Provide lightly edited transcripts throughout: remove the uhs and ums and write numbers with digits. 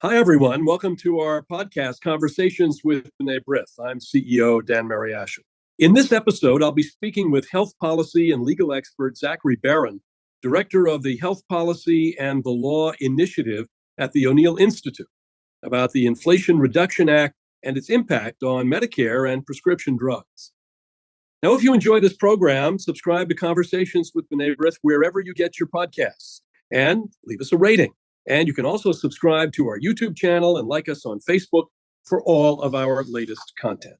Hi, everyone. Welcome to our podcast, Conversations with B'nai B'rith. I'm CEO Dan Mariaschin. In this episode, I'll be speaking with health policy and legal expert Zachary Baron, director of the Health Policy and the Law Initiative at the O'Neill Institute, about the Inflation Reduction Act and its impact on Medicare and prescription drugs. Now, if you enjoy this program, subscribe to Conversations with B'nai B'rith wherever you get your podcasts and leave us a rating. And you can also subscribe to our YouTube channel and like us on Facebook for all of our latest content.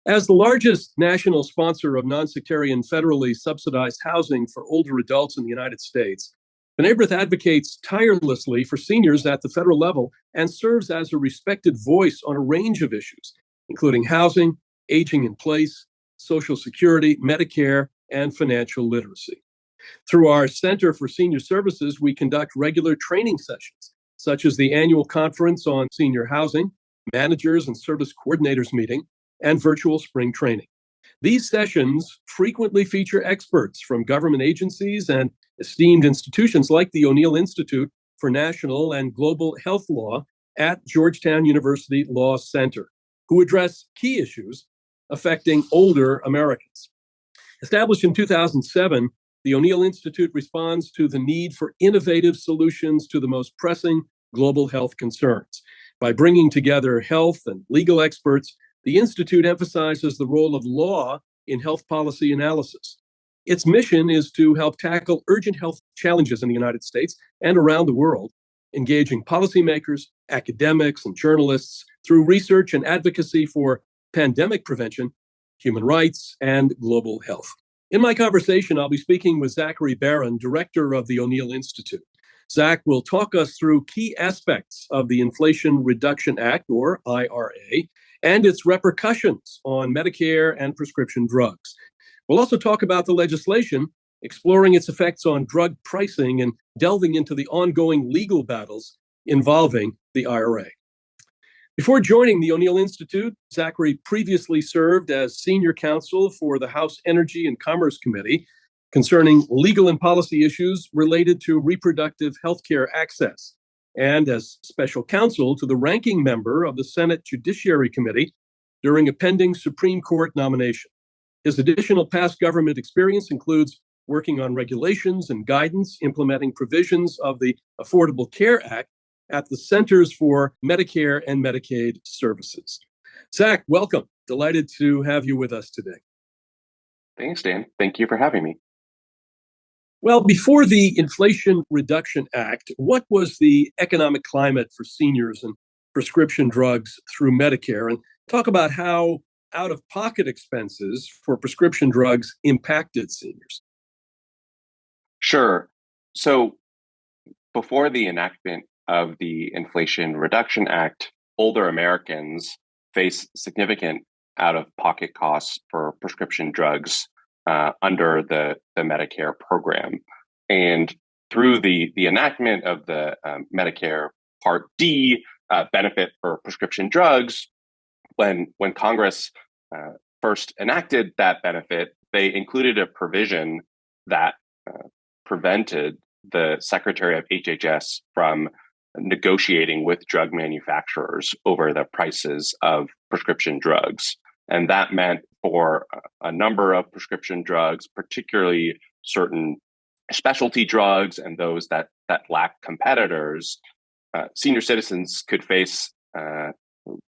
As the largest national sponsor of non-sectarian federally subsidized housing for older adults in the United States, B'nai B'rith advocates tirelessly for seniors at the federal level and serves as a respected voice on a range of issues, including housing, aging in place, Social Security, Medicare, and financial literacy. Through our Center for Senior Services, we conduct regular training sessions, such as the annual Conference on Senior Housing, Managers and Service Coordinators Meeting, and virtual spring training. These sessions frequently feature experts from government agencies and esteemed institutions like the O'Neill Institute for National and Global Health Law at Georgetown University Law Center, who address key issues affecting older Americans. Established in 2007, the O'Neill Institute responds to the need for innovative solutions to the most pressing global health concerns. By bringing together health and legal experts, the Institute emphasizes the role of law in health policy analysis. Its mission is to help tackle urgent health challenges in the United States and around the world, engaging policymakers, academics, and journalists through research and advocacy for pandemic prevention, human rights, and global health. In my conversation, I'll be speaking with Zachary Baron, director of the O'Neill Institute. Zach will talk us through key aspects of the Inflation Reduction Act, or IRA, and its repercussions on Medicare and prescription drugs. We'll also talk about the legislation, exploring its effects on drug pricing and delving into the ongoing legal battles involving the IRA. Before joining the O'Neill Institute, Zachary previously served as senior counsel for the House Energy and Commerce Committee concerning legal and policy issues related to reproductive health care access, and as special counsel to the ranking member of the Senate Judiciary Committee during a pending Supreme Court nomination. His additional past government experience includes working on regulations and guidance implementing provisions of the Affordable Care Act at the Centers for Medicare and Medicaid Services. Zach, welcome. Delighted to have you with us today. Thanks, Dan. Thank you for having me. Well, before the Inflation Reduction Act, what was the economic climate for seniors and prescription drugs through Medicare? And talk about how out-of-pocket expenses for prescription drugs impacted seniors. Sure. So before the enactment of the Inflation Reduction Act, older Americans face significant out-of-pocket costs for prescription drugs under the Medicare program. And through the enactment of the Medicare Part D benefit for prescription drugs, when Congress first enacted that benefit, they included a provision that prevented the Secretary of HHS from negotiating with drug manufacturers over the prices of prescription drugs. And that meant for a number of prescription drugs, particularly certain specialty drugs and those that lack competitors, senior citizens could face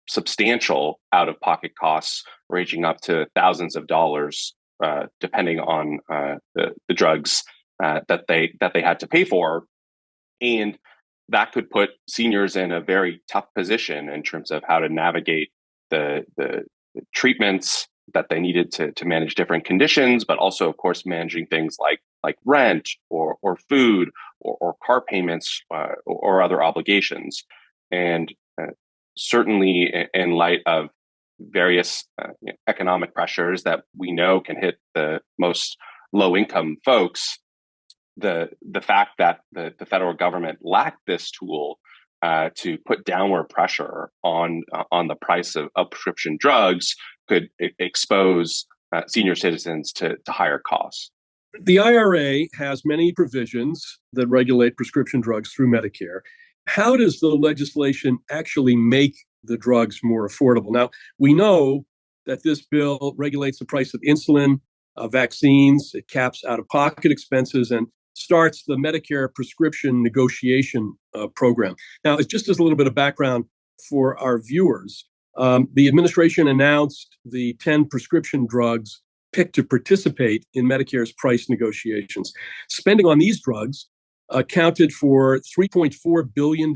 substantial out-of-pocket costs ranging up to thousands of dollars, depending on the drugs that they had to pay for. And that could put seniors in a very tough position in terms of how to navigate the treatments that they needed to manage different conditions, but also, of course, managing things like rent or food or car payments or other obligations. And certainly in light of various economic pressures that we know can hit the most low-income folks, the fact that the federal government lacked this tool to put downward pressure on the price of prescription drugs could expose senior citizens to higher costs. The IRA has many provisions that regulate prescription drugs through Medicare. how does the legislation actually make the drugs more affordable? Now, we know that this bill regulates the price of insulin, vaccines, it caps out-of-pocket expenses, and starts the Medicare prescription negotiation program. Now, it's just as a little bit of background for our viewers. The administration announced the 10 prescription drugs picked to participate in Medicare's price negotiations. Spending on these drugs accounted for $3.4 billion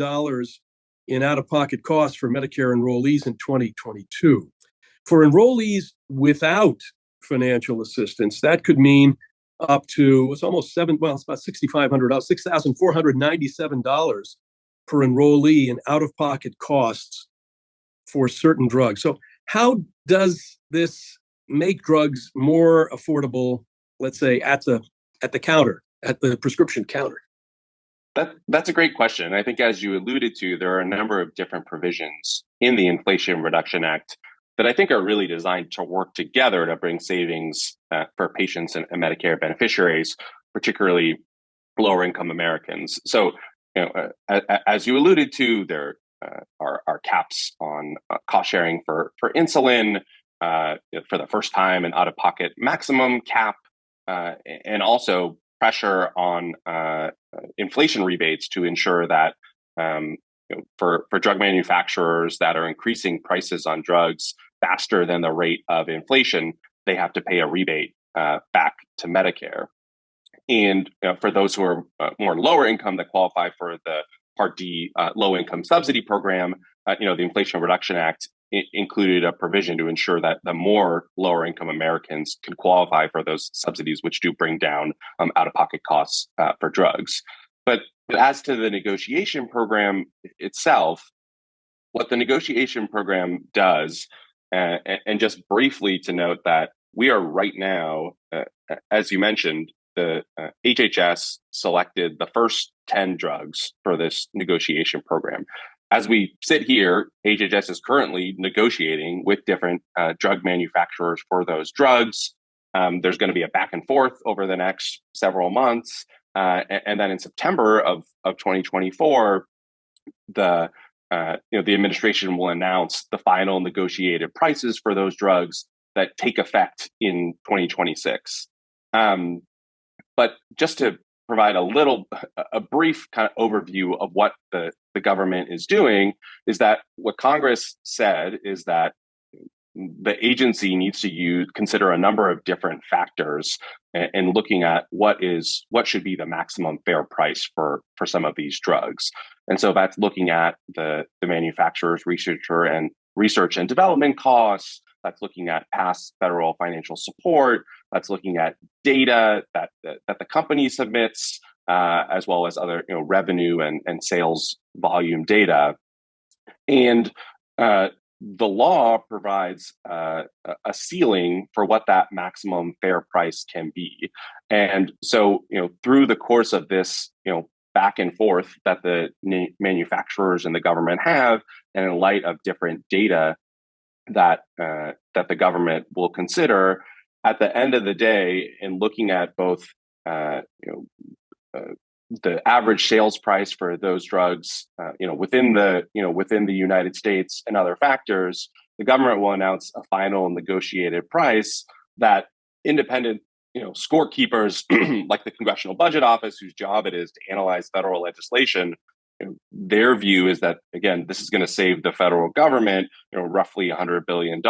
in out-of-pocket costs for Medicare enrollees in 2022. For enrollees without financial assistance, that could mean up to, it's almost it's about $6,500, $6,497 per enrollee in out-of-pocket costs for certain drugs. So how does this make drugs more affordable, let's say, at the counter, at the prescription counter? That's a great question. I think, as you alluded to, there are a number of different provisions in the Inflation Reduction Act that I think are really designed to work together to bring savings for patients and Medicare beneficiaries, particularly lower income Americans. So, as you alluded to, there are caps on cost sharing for insulin, for the first time, an out-of-pocket maximum cap, and also pressure on inflation rebates to ensure that for drug manufacturers that are increasing prices on drugs faster than the rate of inflation, they have to pay a rebate back to Medicare. And for those who are more lower income that qualify for the Part D low income subsidy program, the Inflation Reduction Act included a provision to ensure that the more lower income Americans can qualify for those subsidies, which do bring down out-of-pocket costs for drugs. But as to the negotiation program itself, what the negotiation program does, and just briefly to note that we are right now, as you mentioned, the HHS selected the first 10 drugs for this negotiation program. As we sit here, HHS is currently negotiating with different drug manufacturers for those drugs. There's going to be a back and forth over the next several months. And then in September of 2024, the administration will announce the final negotiated prices for those drugs that take effect in 2026. But just to provide a brief kind of overview of what the government is doing, is that what Congress said is that the agency needs to consider a number of different factors and looking at what should be the maximum fair price for some of these drugs. And so that's looking at the manufacturer's research and development costs. That's looking at past federal financial support. That's looking at data that the company submits, as well as other revenue and sales volume data. And the law provides a ceiling for what that maximum fair price can be. And so, through the course of this, back and forth that the manufacturers and the government have, and in light of different data that the government will consider, at the end of the day, in looking at both the average sales price for those drugs, within the United States and other factors, the government will announce a final negotiated price that independent, scorekeepers like the Congressional Budget Office, whose job it is to analyze federal legislation, their view is that, again, this is going to save the federal government, roughly $100 billion.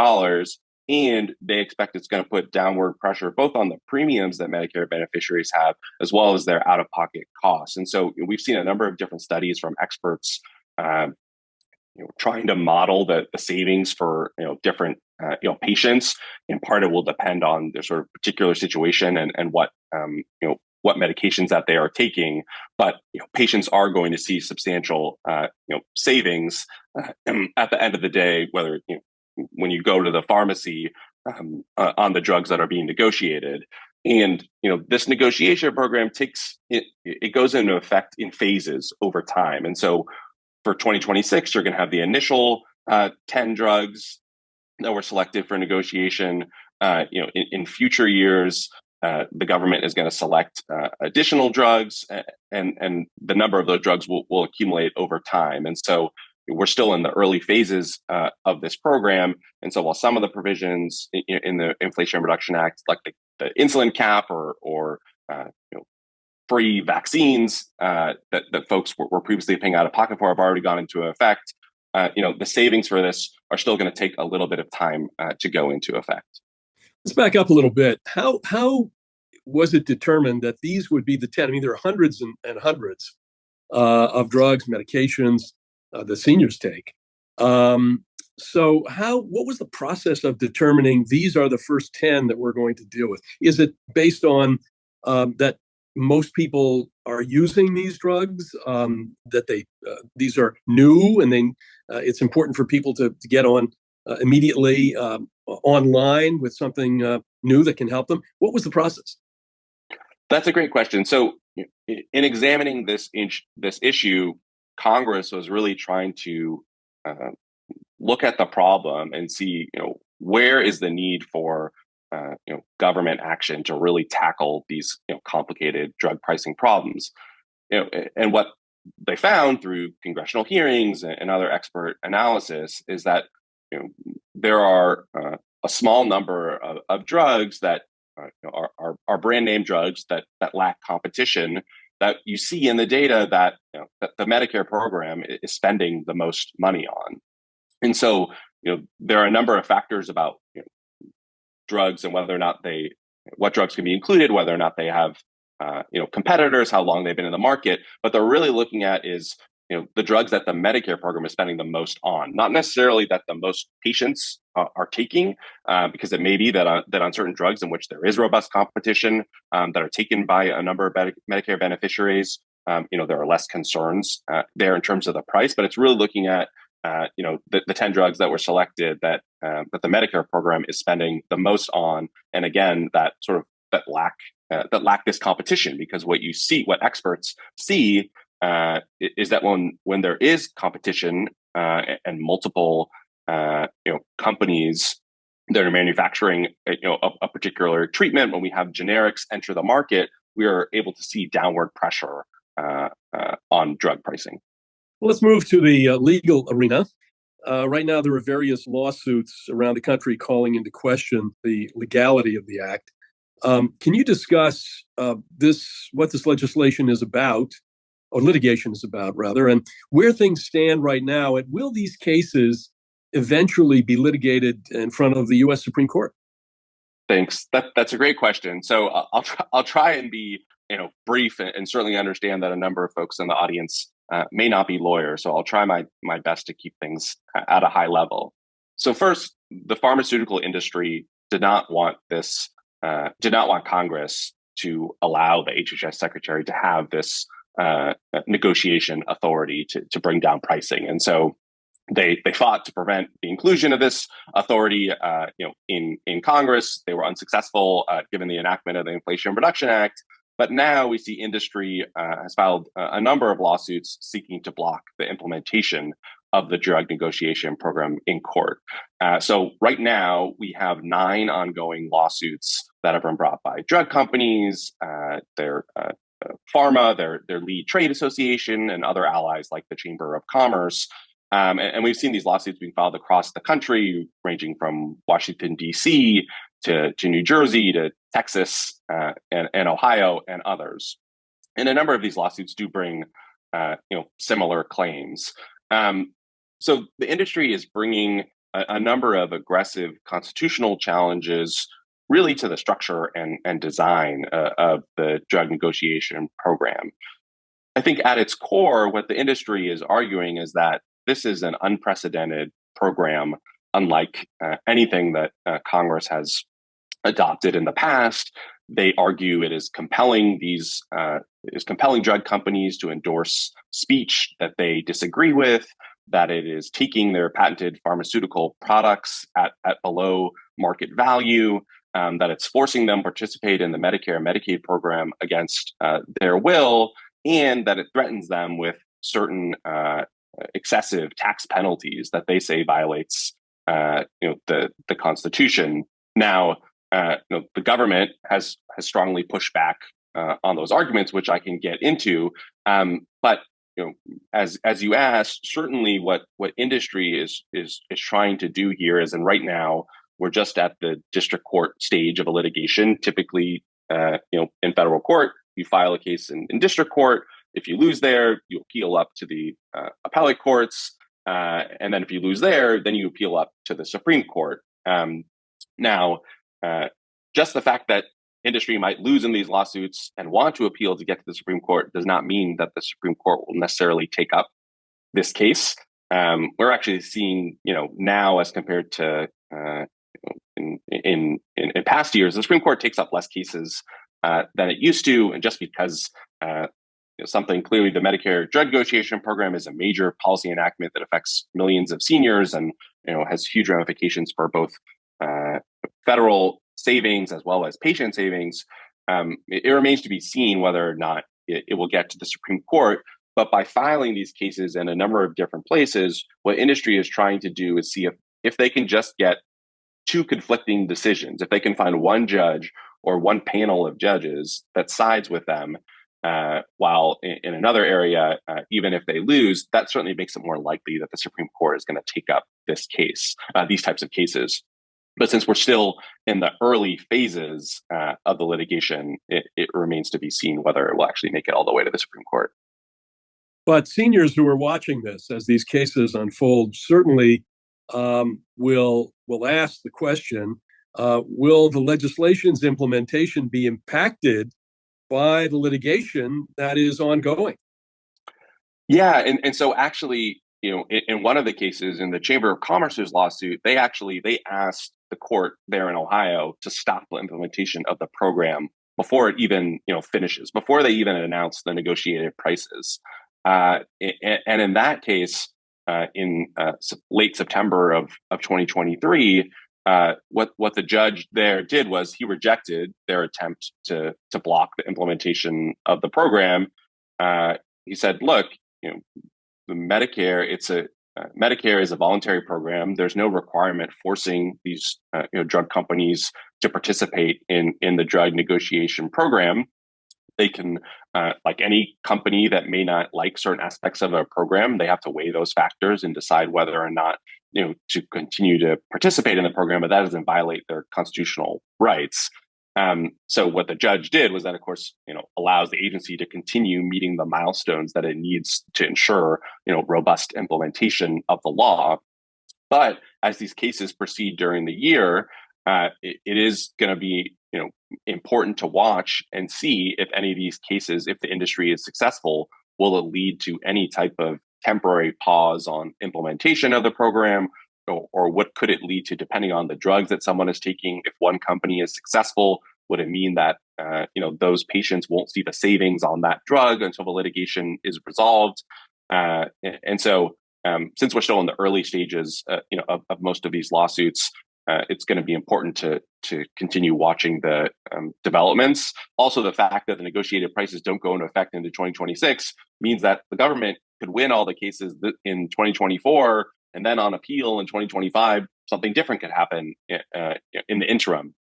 And they expect it's going to put downward pressure both on the premiums that Medicare beneficiaries have, as well as their out-of-pocket costs. And so we've seen a number of different studies from experts trying to model the savings for different patients. In part, it will depend on their sort of particular situation and what medications that they are taking. But patients are going to see substantial savings at the end of the day, whether when you go to the pharmacy on the drugs that are being negotiated. And this negotiation program it goes into effect in phases over time. And so for 2026, you're going to have the initial 10 drugs that were selected for negotiation. In future years, the government is going to select additional drugs, and the number of those drugs will accumulate over time. And so we're still in the early phases of this program. And so while some of the provisions in the Inflation Reduction Act, like the insulin cap or free vaccines that folks were previously paying out of pocket for, have already gone into effect, the savings for this are still going to take a little bit of time to go into effect. Let's back up a little bit. How was it determined that these would be the 10? I mean, there are hundreds and hundreds of drugs, medications that seniors take. So what was the process of determining these are the first 10 that we're going to deal with? Is it based on that most people are using these drugs, that these are new, and it's important for people to get on immediately online with something new that can help them? What was the process? That's a great question. So in examining this issue, Congress was really trying to look at the problem and see, where is the need for government action to really tackle these complicated drug pricing problems. And what they found through congressional hearings and other expert analysis is that there are a small number of drugs that are brand name drugs that lack competition, that you see in the data that the Medicare program is spending the most money on. And so there are a number of factors about drugs and whether or not what drugs can be included, whether or not they have competitors, how long they've been in the market. But they're really looking at is the drugs that the Medicare program is spending the most on, not necessarily that the most patients are taking, because it may be that on certain drugs in which there is robust competition that are taken by a number of Medicare beneficiaries, there are less concerns there in terms of the price. But it's really looking at the 10 drugs that were selected that the Medicare program is spending the most on, and again that lack this competition, because what experts see is that when there is competition and multiple companies that are manufacturing a particular treatment, when we have generics enter the market, we are able to see downward pressure on drug pricing. Well, let's move to the legal arena. Right now, there are various lawsuits around the country calling into question the legality of the act. Can you discuss what this legislation is about, or litigation is about, rather, and where things stand right now? And will these cases eventually be litigated in front of the U.S. Supreme Court? Thanks. That's a great question. So I'll try and be brief, and certainly understand that a number of folks in the audience may not be lawyers. So I'll try my best to keep things at a high level. So first, the pharmaceutical industry did not want Congress to allow the HHS secretary to have this negotiation authority to bring down pricing. And so they fought to prevent the inclusion of this authority in Congress. They were unsuccessful given the enactment of the Inflation Reduction Act. But now we see industry has filed a number of lawsuits seeking to block the implementation of the drug negotiation program in court. So right now, we have 9 ongoing lawsuits that have been brought by drug companies, their pharma, their lead trade association, and other allies like the Chamber of Commerce. And we've seen these lawsuits being filed across the country, ranging from Washington, D.C. to New Jersey to Texas and Ohio and others. And a number of these lawsuits do bring similar claims. So the industry is bringing a number of aggressive constitutional challenges really to the structure and design of the drug negotiation program. I think at its core, what the industry is arguing is that this is an unprecedented program, unlike anything that Congress has adopted in the past. They argue it is compelling drug companies to endorse speech that they disagree with, that it is taking their patented pharmaceutical products at below market value, that it's forcing them to participate in the Medicare and Medicaid program against their will, and that it threatens them with certain excessive tax penalties that they say violates the Constitution. Now, the government has strongly pushed back on those arguments, which I can get into. But as you asked, certainly what industry is trying to do here is, and right now we're just at the district court stage of a litigation. Typically, in federal court, you file a case in district court. If you lose there, you appeal up to the appellate courts, and then if you lose there, then you appeal up to the Supreme Court. Now, just the fact that industry might lose in these lawsuits and want to appeal to get to the Supreme Court does not mean that the Supreme Court will necessarily take up this case. We're actually seeing, now as compared to in past years, the Supreme Court takes up less cases than it used to, and just because something clearly, the Medicare drug negotiation program is a major policy enactment that affects millions of seniors and has huge ramifications for both federal savings as well as patient savings. It remains to be seen whether or not it will get to the Supreme Court. But by filing these cases in a number of different places, what industry is trying to do is see if they can just get two conflicting decisions, if they can find one judge or one panel of judges that sides with them, while in another area, even if they lose, that certainly makes it more likely that the Supreme Court is going to take up this case, these types of cases. But since we're still in the early phases of the litigation, it remains to be seen whether it will actually make it all the way to the Supreme Court. But seniors who are watching this as these cases unfold certainly will ask the question, will the legislation's implementation be impacted by the litigation that is ongoing? Yeah, and so actually, in one of the cases, in the Chamber of Commerce's lawsuit, they asked the court there in Ohio to stop the implementation of the program before it even finishes, before they even announce the negotiated prices. And in that case, in late September of 2023, what the judge there did was he rejected their attempt to block the implementation of the program. He said, "Look, the Medicare Medicare is a voluntary program. There's no requirement forcing these drug companies to participate in the drug negotiation program. They can, like any company that may not like certain aspects of a program, they have to weigh those factors and decide whether or not to continue to participate in the program, but that doesn't violate their constitutional rights." So what the judge did was that, of course, allows the agency to continue meeting the milestones that it needs to ensure, robust implementation of the law. But as these cases proceed during the year, it is going to be, important to watch and see if any of these cases, if the industry is successful, will it lead to any type of temporary pause on implementation of the program, or what could it lead to depending on the drugs that someone is taking? If one company is successful, would it mean that those patients won't see the savings on that drug until the litigation is resolved? And so, since we're still in the early stages, of most of these lawsuits, it's going to be important to continue watching the developments. Also, the fact that the negotiated prices don't go into effect into 2026 means that the government could win all the cases in 2024, and then on appeal in 2025, something different could happen in the interim,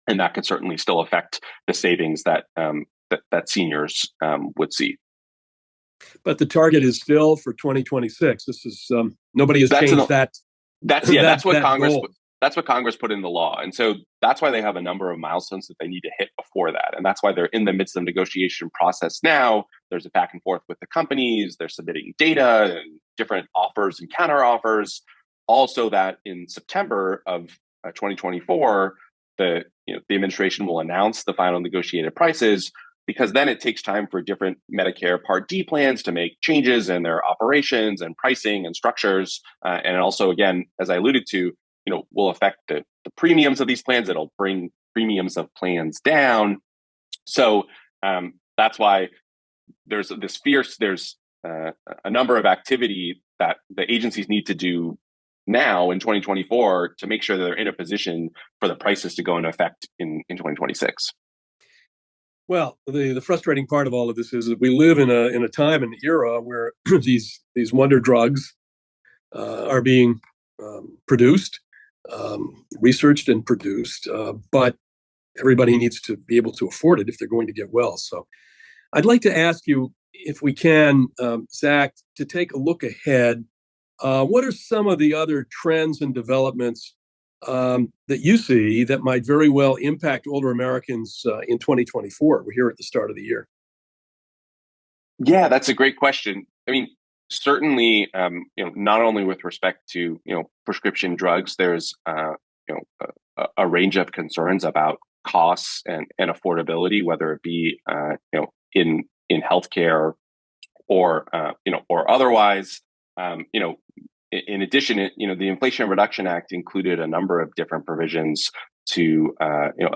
and that could certainly still affect the savings that seniors would see. But the target is still for 2026. This is nobody has changed that. That's what Congress. Goal. That's what Congress put in the law. And so that's why they have a number of milestones that they need to hit before that. And that's why they're in the midst of the negotiation process now. There's a back and forth with the companies. They're submitting data and different offers and counter offers. Also that in September of 2024, the administration will announce the final negotiated prices, because then it takes time for different Medicare Part D plans to make changes in their operations and pricing and structures. And also, again, as I alluded to, will affect the premiums of these plans. It'll bring premiums of plans down. So that's why there's a number of activity that the agencies need to do now in 2024 to make sure that they're in a position for the prices to go into effect in 2026. Well, the frustrating part of all of this is that we live in a time and era where these wonder drugs are being produced, researched and produced, but everybody needs to be able to afford it if they're going to get well. So I'd like to ask you, if we can, Zach, to take a look ahead. What are some of the other trends and developments that you see that might very well impact older Americans in 2024? We're here at the start of the year. Yeah, that's a great question. I mean, certainly, not only with respect to prescription drugs, there's a range of concerns about costs and affordability, whether it be in healthcare or or otherwise. In addition, the Inflation Reduction Act included a number of different provisions to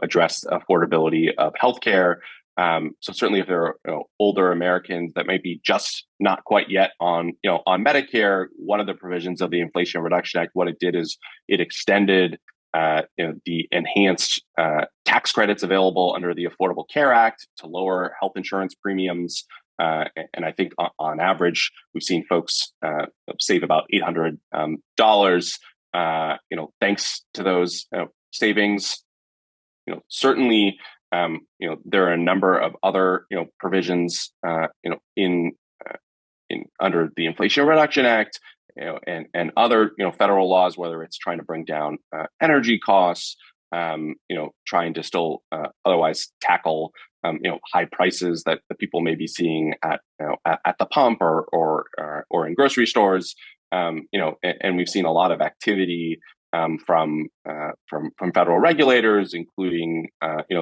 address affordability of healthcare. So certainly, if there are older Americans that may be just not quite yet on Medicare, one of the provisions of the Inflation Reduction Act, what it did is it extended the enhanced tax credits available under the Affordable Care Act to lower health insurance premiums. And I think on average, we've seen folks save about $800, thanks to those savings. Certainly, there are a number of other provisions in under the Inflation Reduction Act, and other federal laws, whether it's trying to bring down energy costs, trying to still otherwise tackle high prices that the people may be seeing at the pump or in grocery stores. And we've seen a lot of activity from federal regulators, including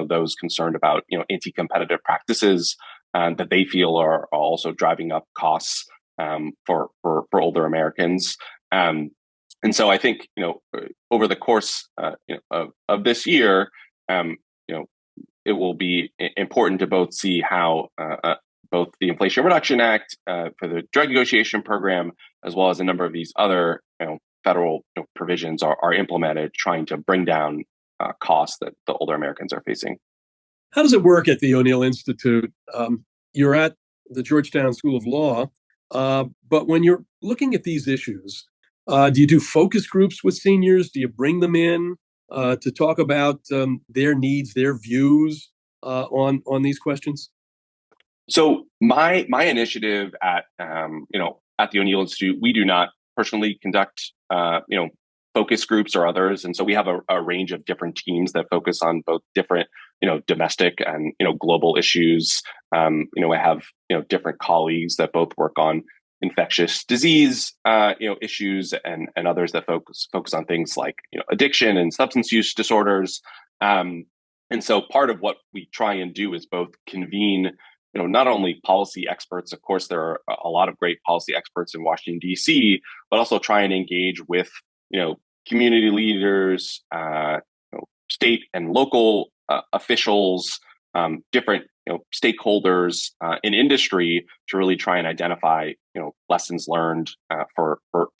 those concerned about anti-competitive practices that they feel are also driving up costs for older Americans. And so I think over the course of this year, it will be important to both see how both the Inflation Reduction Act for the drug negotiation program, as well as a number of these other federal provisions are implemented, trying to bring down costs that the older Americans are facing. How does it work at the O'Neill Institute? You're at the Georgetown School of Law, but when you're looking at these issues, do you do focus groups with seniors? Do you bring them in to talk about their needs, their views on these questions? So my initiative at the O'Neill Institute, we do not personally conduct focus groups or others, and so we have a range of different teams that focus on both different domestic and global issues. I have different colleagues that both work on infectious disease issues, and others that focus on things like addiction and substance use disorders. And so part of what we try and do is both convene not only policy experts. Of course, there are a lot of great policy experts in Washington, D.C., but also try and engage with community leaders, state and local officials, different stakeholders in industry, to really try and identify lessons learned for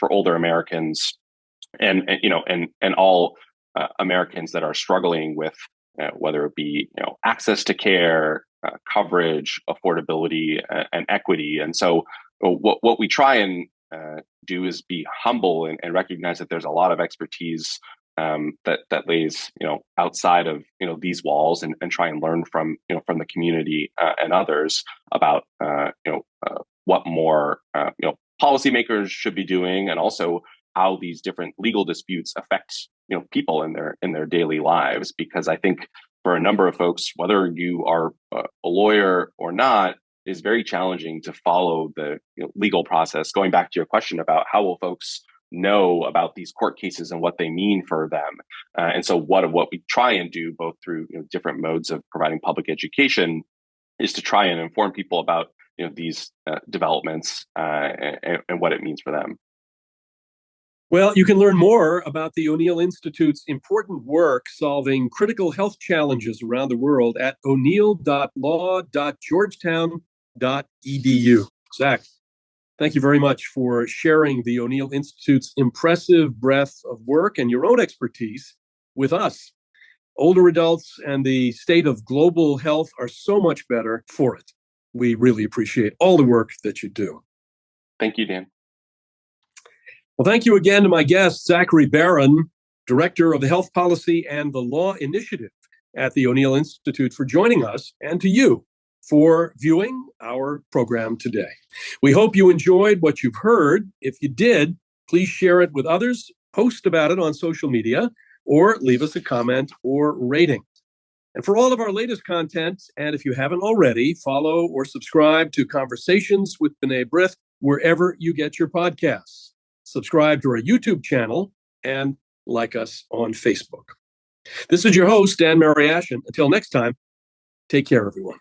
older Americans and all Americans that are struggling with whether it be access to care, coverage, affordability, and equity. And so what we try and do is be humble and recognize that there's a lot of expertise that lays outside of these walls, and try and learn from the community and others about what more policymakers should be doing, and also how these different legal disputes affect people in their daily lives. Because I think for a number of folks, whether you are a lawyer or not, is very challenging to follow the legal process. Going back to your question about how will folks know about these court cases and what they mean for them, and so what we try and do, both through different modes of providing public education, is to try and inform people about these developments and what it means for them. Well, you can learn more about the O'Neill Institute's important work solving critical health challenges around the world at o'neill.law.georgetown.edu. Zach, thank you very much for sharing the O'Neill Institute's impressive breadth of work and your own expertise with us. Older adults and the state of global health are so much better for it. We really appreciate all the work that you do. Thank you, Dan. Well, thank you again to my guest, Zachary Baron, Director of the Health Policy and the Law Initiative at the O'Neill Institute for joining us, and to you for viewing our program today. We hope you enjoyed what you've heard. If you did, please share it with others, post about it on social media, or leave us a comment or rating. And for all of our latest content, and if you haven't already, follow or subscribe to Conversations with B'nai B'rith wherever you get your podcasts. Subscribe to our YouTube channel and like us on Facebook. This is your host, Dan Mariaschin. Until next time, take care, everyone.